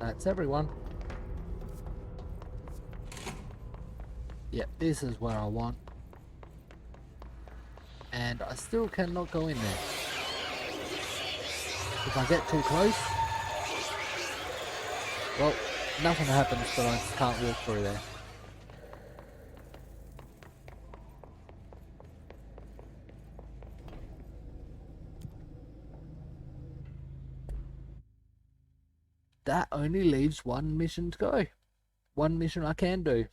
That's everyone. Yep, this is where I want. And I still cannot go in there. If I get too close, well, nothing happens, but I just can't walk through there. That only leaves one mission to go. One mission I can do.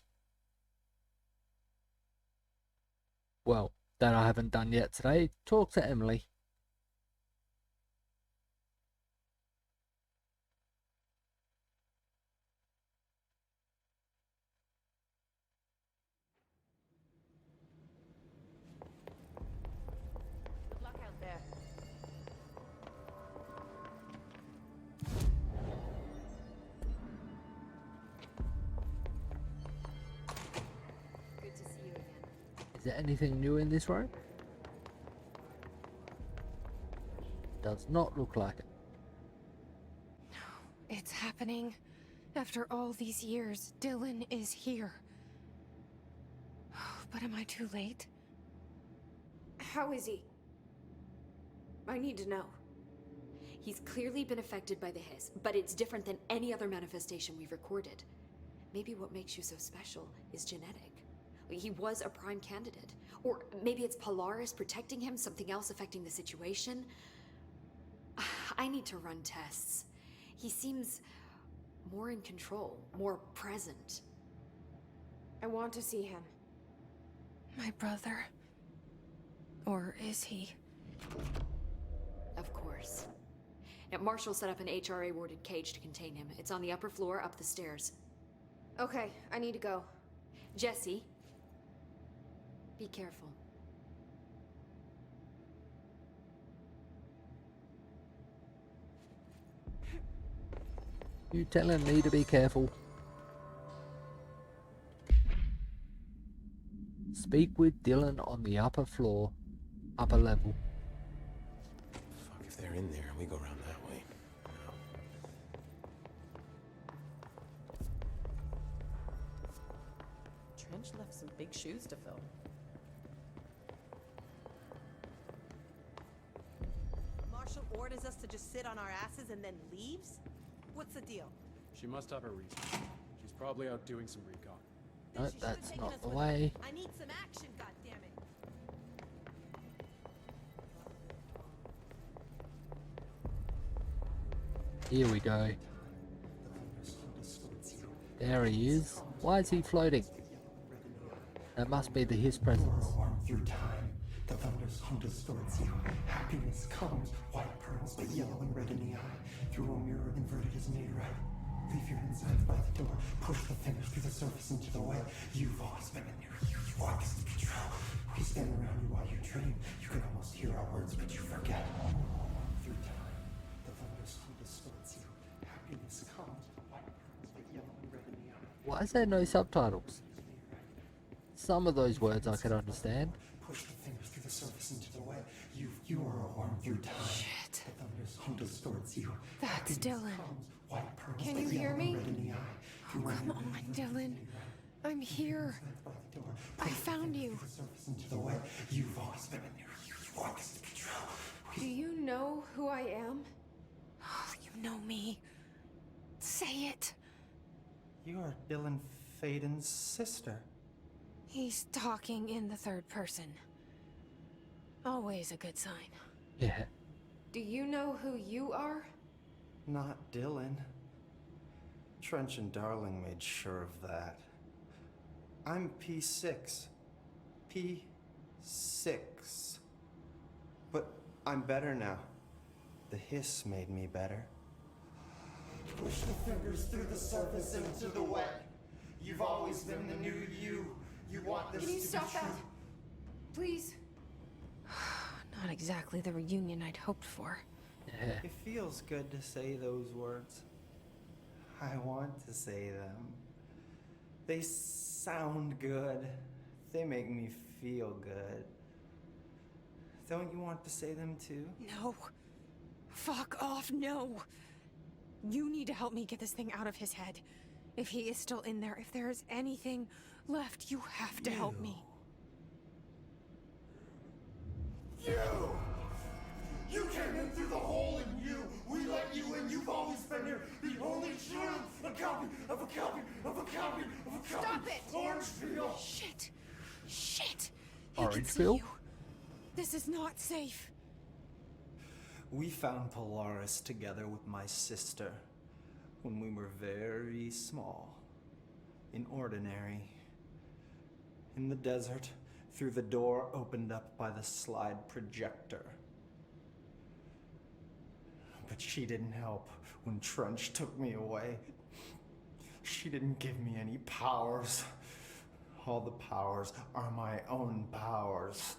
Well, that I haven't done yet today. Talk to Emily. Good luck out there. Good to see you again. Is there anything new in this room? Does not look like it. It's happening. After all these years, Dylan is here. But am I too late? How is he? I need to know. He's clearly been affected by the hiss, but it's different than any other manifestation we've recorded. Maybe what makes you so special is genetic. He was a prime candidate. Or maybe it's Polaris protecting him, something else affecting the situation. I need to run tests. He seems more in control, more present. I want to see him. My brother? Or is he? Of course. Now, Marshall set up an HRA-warded cage to contain him. It's on the upper floor, up the stairs. Okay, I need to go. Jesse, be careful. You telling me to be careful? Speak with Dylan on the upper floor, upper level. Fuck if they're in there and we go around that way. Trench left some big shoes to fill. Marshall orders us to just sit on our asses and then leaves? What's the deal? She must have a reason. She's probably out doing some recon. No, Then she should've that's taken not us the with way. her. I need some action, goddammit. Here we go. There he is. Why is he floating? That must be the his presence. Through time, the thunder's hunt distorts you. Happiness comes, white pearls, but yellow and red in the eye. Through a mirror inverted is made right. Leave your insides by the door. Push the fingers through the surface into the web. You've always been in your youth. You walk as the control. We stand around you while you dream. You can almost hear our words, but you forget. Through time, the thunder's hunt distorts you. Happiness comes, white pearls, but yellow and red in the eye. Why is there no subtitles? Some of those words I can understand. Push the fingers through the surface into the web. You are a worm through time. Shit. The thunder's hunt distorts you. That's Happiness Dylan. comes, white pearls, Can but you yellow hear and me? red in the eye. Oh, come on, Dylan. I'm here. I found you. Into the way you've always been in your youth. You walk as the control. Do you know who I am? Oh, you know me. Say it. You are Dylan Faden's sister. He's talking in the third person. Always a good sign. Yeah. Do you know who you are? Not Dylan. Trench and Darling made sure of that. I'm P6. P6. But I'm better now. The hiss made me better. Push the fingers through the surface into the wet. You've always been the new you. You want this Can you to stop be true. that? Please? Not exactly the reunion I'd hoped for. Yeah. It feels good to say those words. I want to say them. They sound good. They make me feel good. Don't you want to say them too? No. Fuck off, no. You need to help me get this thing out of his head. If he is still in there, if there is anything left, you have to help me. You came in through the hole in you. We let you in. You've always been here. The only truth. A copy of a copy of a copy of a copy. Stop it! Orange peel. Shit! Shit! He Orange can see peel? you. This is not safe. We found Polaris together with my sister when we were very small, in Ordinary, in the desert, through the door opened up by the slide projector. But she didn't help when Trench took me away. She didn't give me any powers. All the powers are my own powers.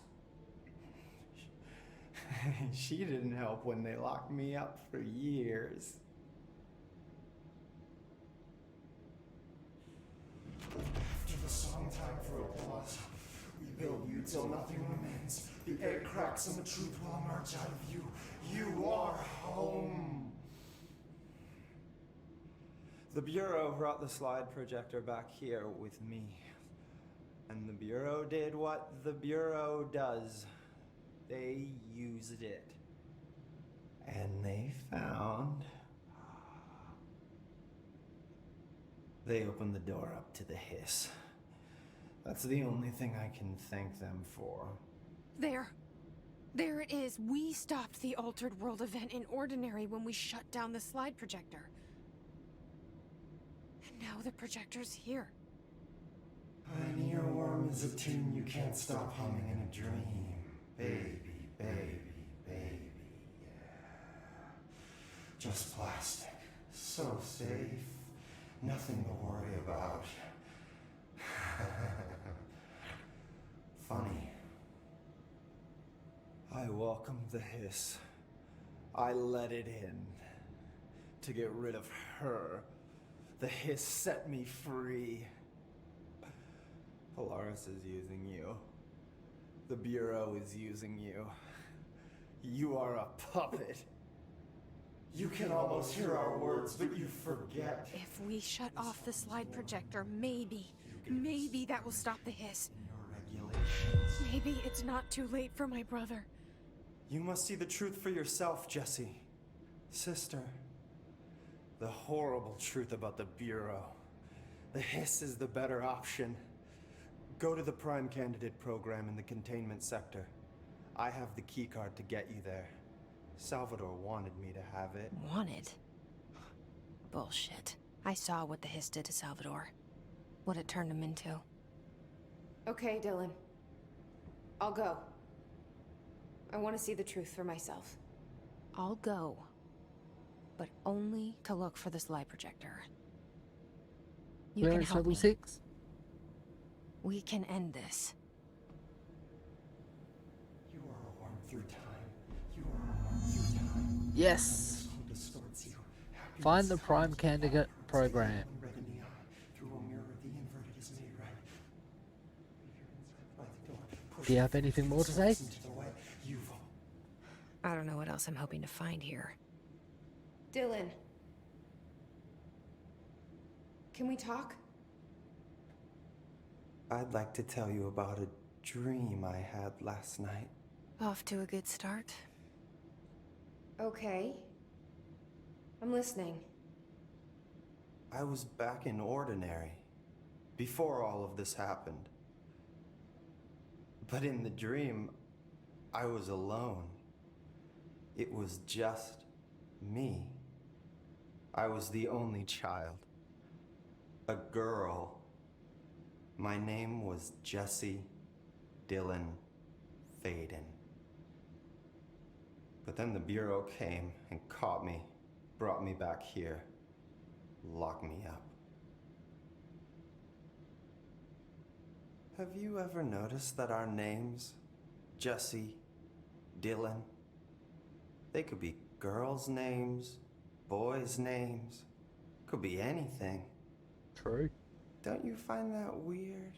She didn't help when they locked me up for years. After the song time for applause, we build you till nothing remains. The egg cracks and the truth will emerge out of you. You are home. The Bureau brought the slide projector back here with me. And the Bureau did what the Bureau does. They used it. And they found... They opened the door up to the hiss. That's the only thing I can thank them for. There. There it is. We stopped the Altered World event in Ordinary when we shut down the slide projector. And now the projector's here. An earworm is a tune you can't stop humming in a dream. Baby, baby, baby, yeah. Just plastic. So safe. Nothing to worry about. Funny. I welcomed the hiss. I let it in. To get rid of her. The hiss set me free. Polaris is using you. The Bureau is using you. You are a puppet. You can almost hear our words, but you forget. If we shut off the slide projector, maybe that will stop the hiss. Your regulations. Maybe it's not too late for my brother. You must see the truth for yourself, Jesse. Sister. The horrible truth about the Bureau. The hiss is the better option. Go to the Prime Candidate program in the containment sector. I have the keycard to get you there. Salvador wanted me to have it. Wanted? Bullshit. I saw what the hiss did to Salvador. What it turned him into. Okay, Dylan. I'll go. I want to see the truth for myself. I'll go. But only to look for the slide projector. You Where can is help level me. 6? We can end this. You are a worm through time. You are a worm through time. Yes! Who distorts you. Happiness Find the Prime comes Candidate once program. again, red in the eye. Through a mirror, the inverted is made right. Leave your inside by the door. Push Do you the have anything more to say? into the way. You've I don't know what else I'm hoping to find here. Dylan. Can we talk? I'd like to tell you about a dream I had last night. Off to a good start. Okay. I'm listening. I was back in Ordinary, before all of this happened. But in the dream, I was alone. It was just me. I was the only child. A girl. My name was Jesse Dylan Faden. But then the Bureau came and caught me, brought me back here, locked me up. Have you ever noticed that our names, Jesse, Dylan, they could be girls' names, boys' names, could be anything. True. Don't you find that weird?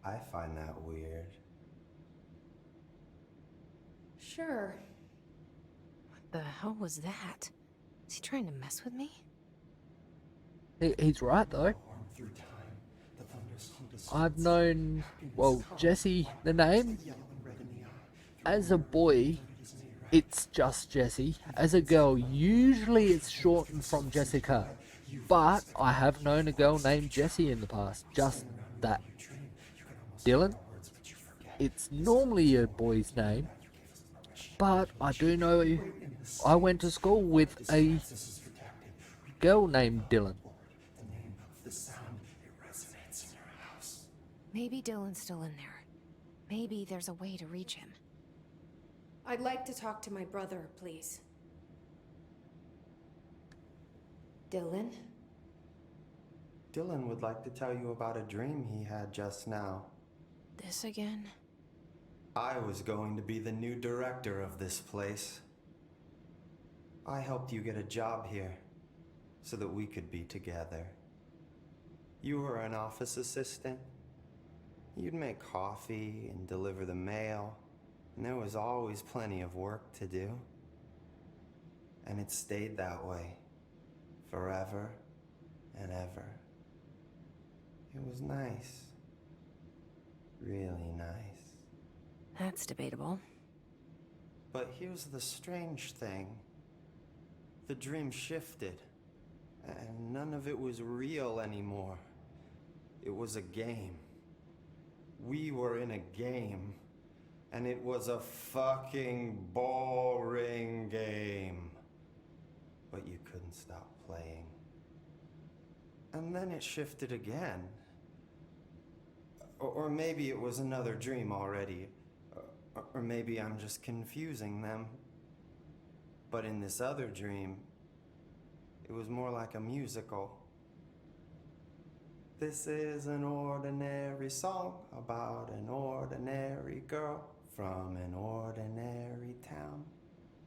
I find that weird. Sure. What the hell was that? Is he trying to mess with me? He's right though. I've known, well, Jesse, the name. As a boy, it's just Jesse. As a girl, usually it's shortened from Jessica. But I have known a girl named Jessie in the past. Just that. Dylan? It's normally a boy's name. But I do know I went to school with a girl named Dylan. Maybe Dylan's still in there. Maybe there's a way to reach him. I'd like to talk to my brother, please. Dylan? Dylan would like to tell you about a dream he had just now. This again? I was going to be the new director of this place. I helped you get a job here so that we could be together. You were an office assistant. You'd make coffee and deliver the mail, and there was always plenty of work to do. And it stayed that way, forever and ever. It was nice. Really nice. That's debatable. But here's the strange thing. The dream shifted, and none of it was real anymore. It was a game. We were in a game, and it was a fucking boring game. But you couldn't stop playing. And then it shifted again. Or maybe it was another dream already. Or maybe I'm just confusing them. But in this other dream, it was more like a musical. This is an ordinary song about an ordinary girl from an ordinary town.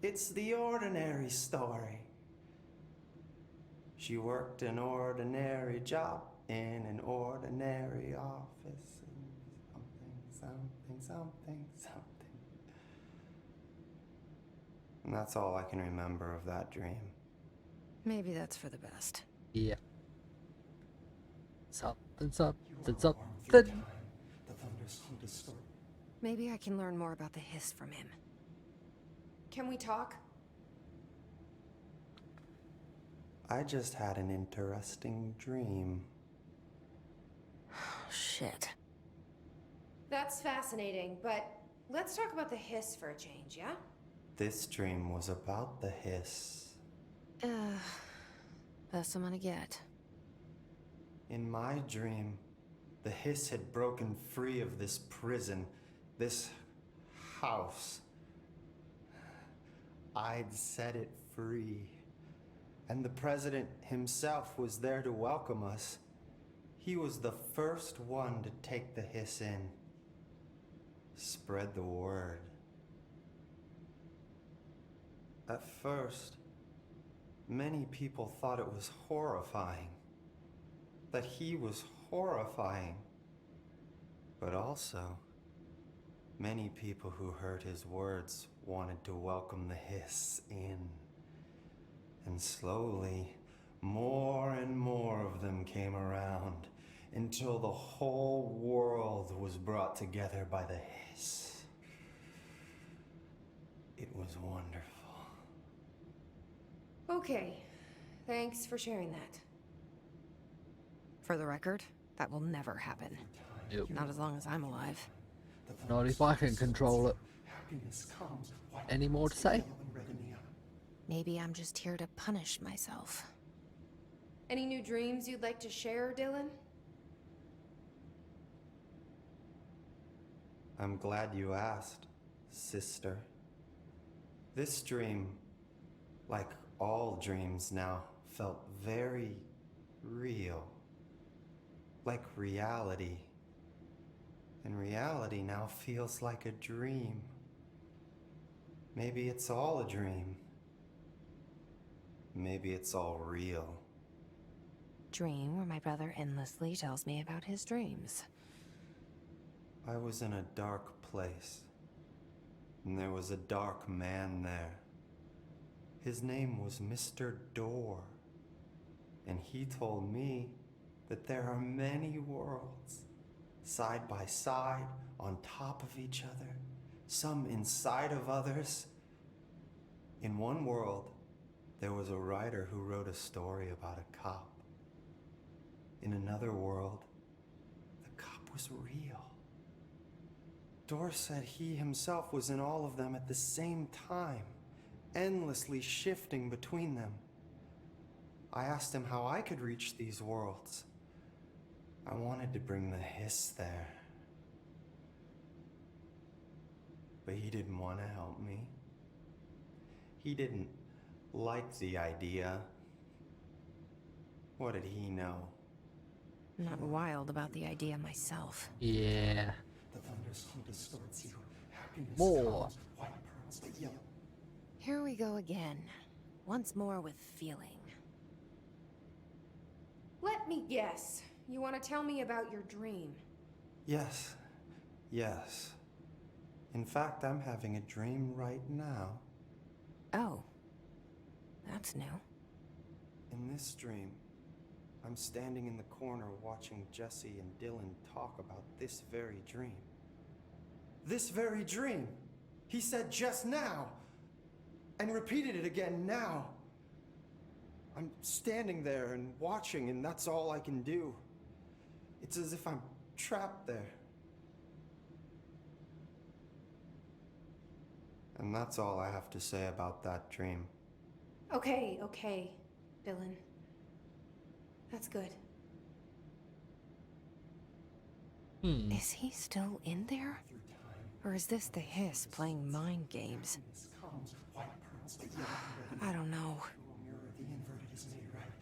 It's the ordinary story. She worked an ordinary job in an ordinary office. Something. And that's all I can remember of that dream. Maybe that's for the best. Yeah. Something. Maybe I can learn more about the hiss from him. Can we talk? I just had an interesting dream. Shit. That's fascinating, but let's talk about the hiss for a change, yeah? This dream was about the hiss. Best I'm gonna get. In my dream, the hiss had broken free of this prison, this house. I'd set it free. And the president himself was there to welcome us. He was the first one to take the hiss in. Spread the word. At first, many people thought it was horrifying. That he was horrifying. But also, many people who heard his words wanted to welcome the hiss in. And slowly, more and more of them came around until the whole world was brought together by the hiss. It was wonderful. Okay, thanks for sharing that. For the record, that will never happen. Yep. Not as long as I'm alive. Not if I can control it. Any more to say? Maybe I'm just here to punish myself. Any new dreams you'd like to share, Dylan? I'm glad you asked, sister. This dream, like all dreams now, felt very real. Like reality. And reality now feels like a dream. Maybe it's all a dream. Maybe it's all real. Dream where my brother endlessly tells me about his dreams. I was in a dark place, and there was a dark man there. His name was Mr. Door. And he told me that there are many worlds, side by side, on top of each other, some inside of others. In one world, there was a writer who wrote a story about a cop. In another world, the cop was real. Door said he himself was in all of them at the same time, endlessly shifting between them. I asked him how I could reach these worlds. I wanted to bring the hiss there. But he didn't want to help me. He didn't like the idea. What did he know? I'm not wild about the idea myself. Yeah. The thunderstorm distorts you. Happiness More. comes, white pearls, but yellow. Here we go again. Once more with feeling. Let me guess. You want to tell me about your dream? Yes. Yes. In fact, I'm having a dream right now. Oh. That's new. In this dream, I'm standing in the corner watching Jesse and Dylan talk about this very dream. This very dream! He said just now! And repeated it again now! I'm standing there and watching, and that's all I can do. It's as if I'm trapped there. And that's all I have to say about that dream. Okay, Dylan. That's good. Is he still in there? Or is this the hiss playing mind games? Happiness comes, white pearls, but yellow and red. I don't know. Mirror, the inverted is made right.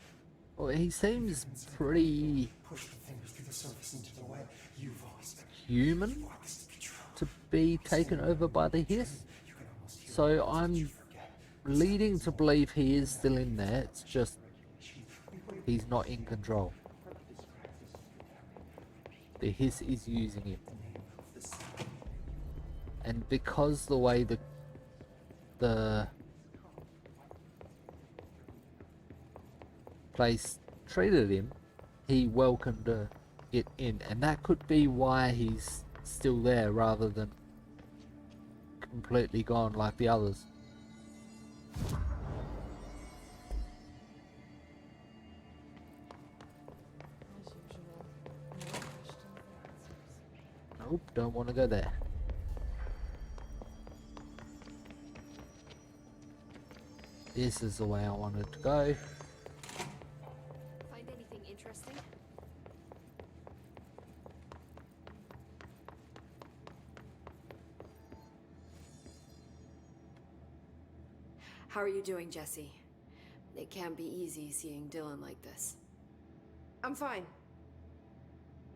Well, he seems pretty Push the fingers through the surface into the web. You've always been. human Want this to be true. to be taken over by the hiss. You can almost hear So I'm forget. leading to believe he is still in there. It's just he's not in control. The hiss is using him. And because the way the place treated him, he welcomed it in, and that could be why he's still there rather than completely gone like the others. As usual, no questions, no answers. Nope, don't want to go there. This is the way I wanted to go. Find anything interesting? How are you doing, Jesse? It can't be easy seeing Dylan like this. I'm fine.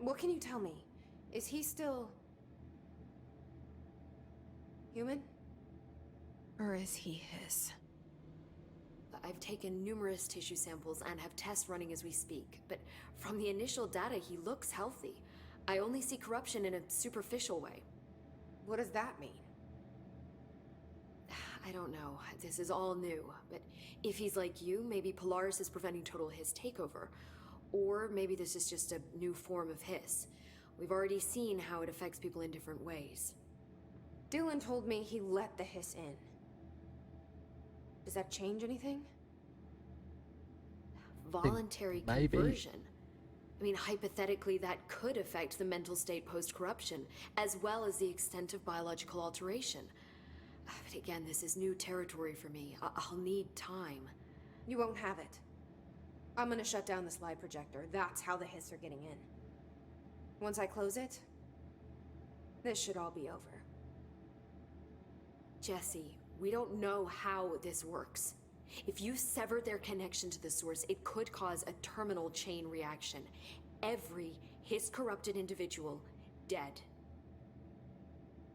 What can you tell me? Is he still... human? Or is he his? I've taken numerous tissue samples and have tests running as we speak, but from the initial data, he looks healthy. I only see corruption in a superficial way. What does that mean? I don't know. This is all new, but if he's like you, maybe Polaris is preventing total hiss takeover. Or maybe this is just a new form of hiss. We've already seen how it affects people in different ways. Dylan told me he let the hiss in. Does that change anything? Voluntary maybe. conversion. I mean, hypothetically, that could affect the mental state post-corruption, as well as the extent of biological alteration. But again, this is new territory for me. I'll need time. You won't have it. I'm gonna shut down the slide projector. That's how the hiss are getting in. Once I close it, this should all be over. Jesse, we don't know how this works. If you sever their connection to the source, it could cause a terminal chain reaction. Every hiss-corrupted individual dead.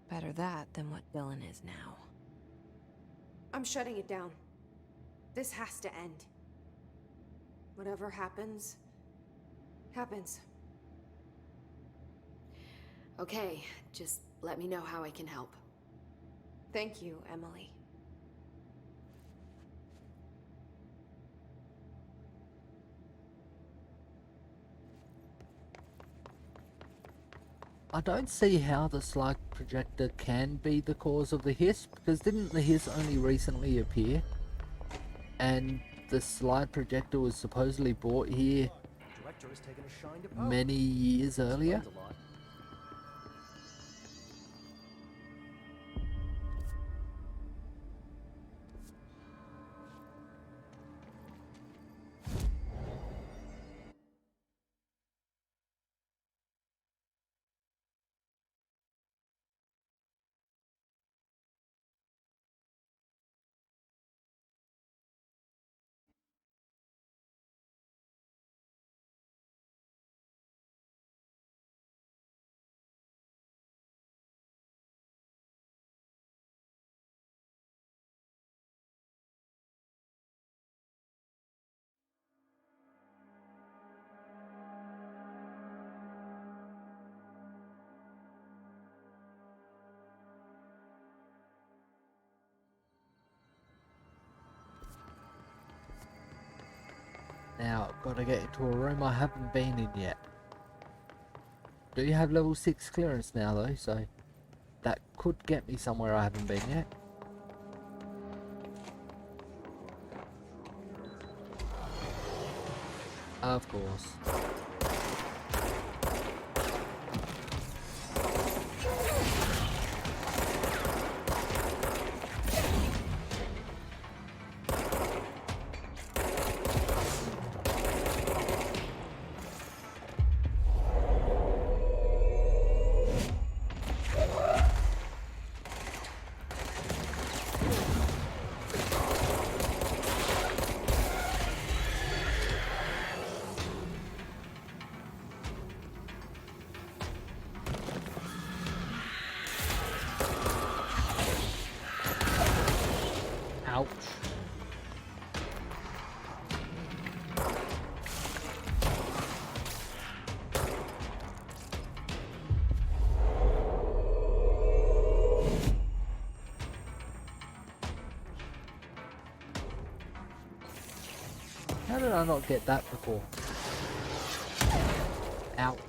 Better that than what Dylan is now. I'm shutting it down. This has to end. Whatever happens, happens. Okay, just let me know how I can help. Thank you, Emily. I don't see how the slide projector can be the cause of the hiss, because didn't the hiss only recently appear? And the slide projector was supposedly brought here Director has taken a shine to power. many years earlier. Explains a lot. Now, I've got to get into a room I haven't been in yet. Do you have level 6 clearance now though, so that could get me somewhere I haven't been yet. Of course. Ouch. How did I not get that before? Ouch.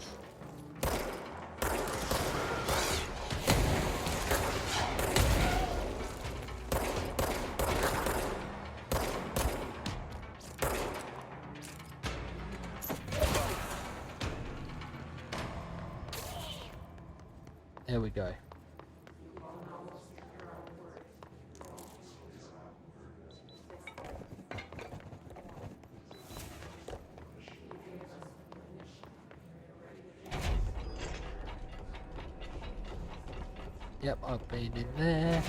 There we go. Yep, I've been in there.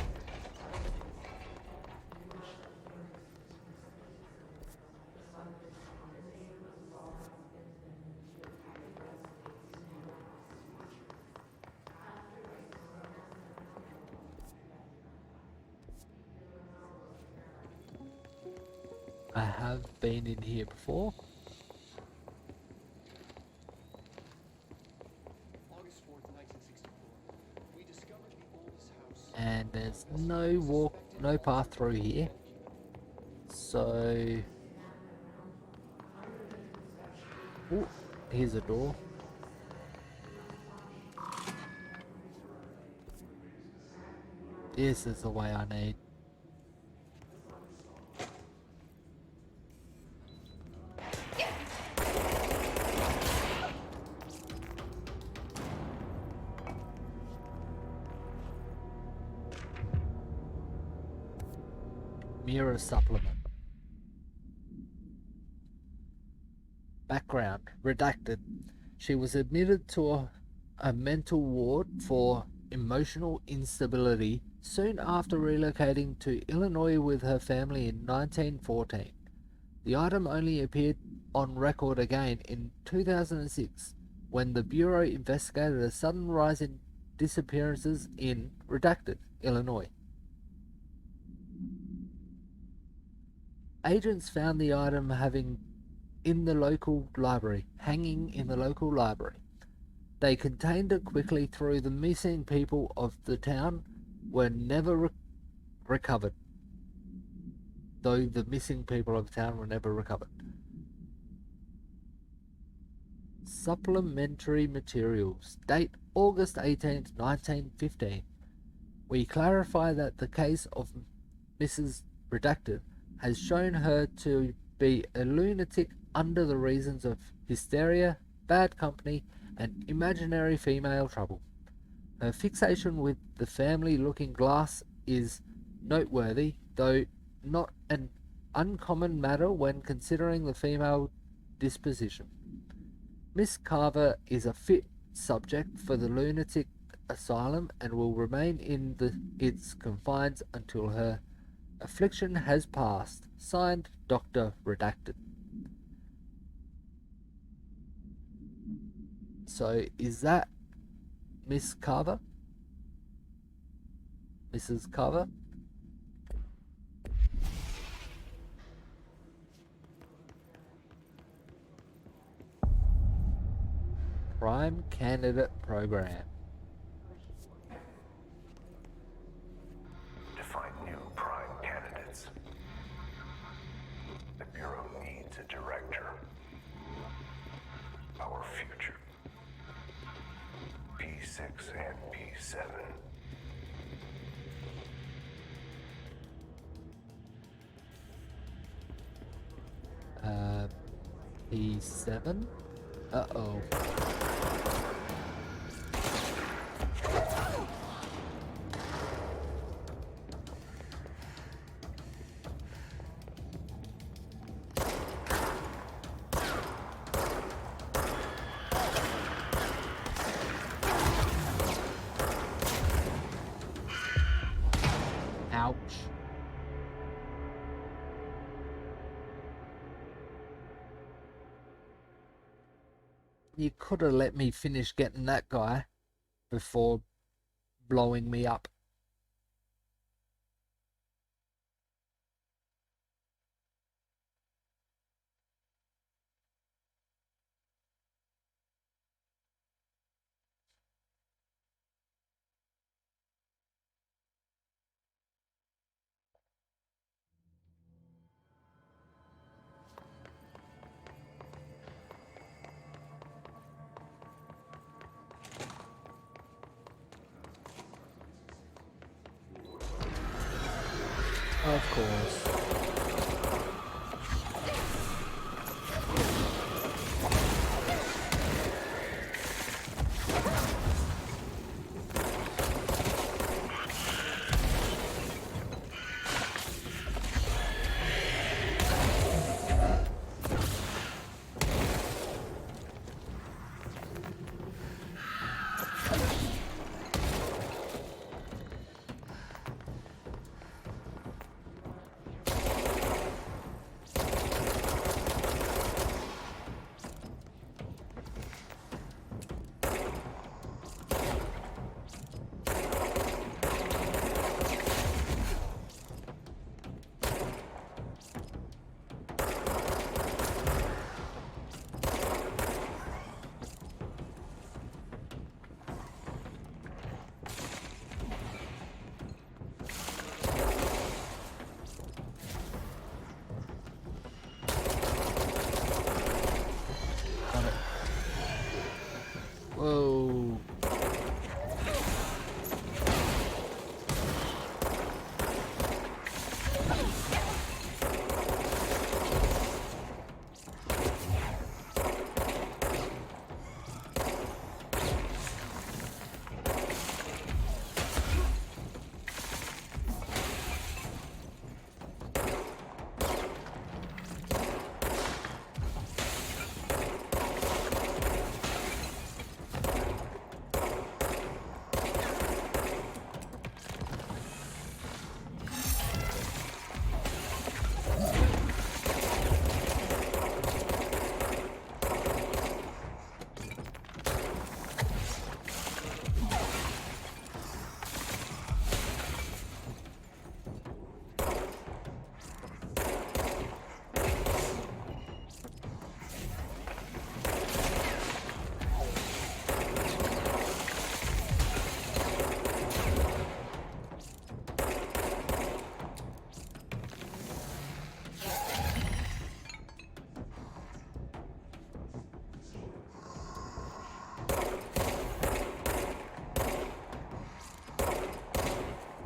I have been in here before. August 4th, 1964. We discovered the oldest house. And there's no path through here. So... Ooh, here's a door. This is the way I need. Mirror supplement. Background redacted. She was admitted to a mental ward for emotional instability soon after relocating to Illinois with her family in 1914. The item only appeared on record again in 2006 when the Bureau investigated a sudden rise in disappearances in redacted Illinois. Agents found the item hanging in the local library. They contained it quickly through the missing people of the town were never recovered. Though the missing people of the town were never recovered. Supplementary materials. Date August 18th, 1915. We clarify that the case of Mrs. Redacted has shown her to be a lunatic under the reasons of hysteria, bad company, and imaginary female trouble. Her fixation with the family looking glass is noteworthy, though not an uncommon matter when considering the female disposition. Miss Carver is a fit subject for the lunatic asylum and will remain in its confines until her affliction has passed. Signed, Dr. Redacted. So, is that Miss Carver? Mrs. Carver? Prime Candidate Program. To find new prime candidates, the Bureau needs a director. Our future. P6 and P7. P7? Uh-oh. Ouch. You could have let me finish getting that guy before blowing me up. Of course.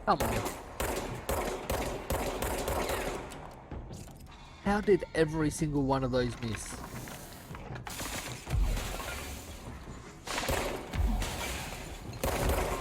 Come on. How did every single one of those miss?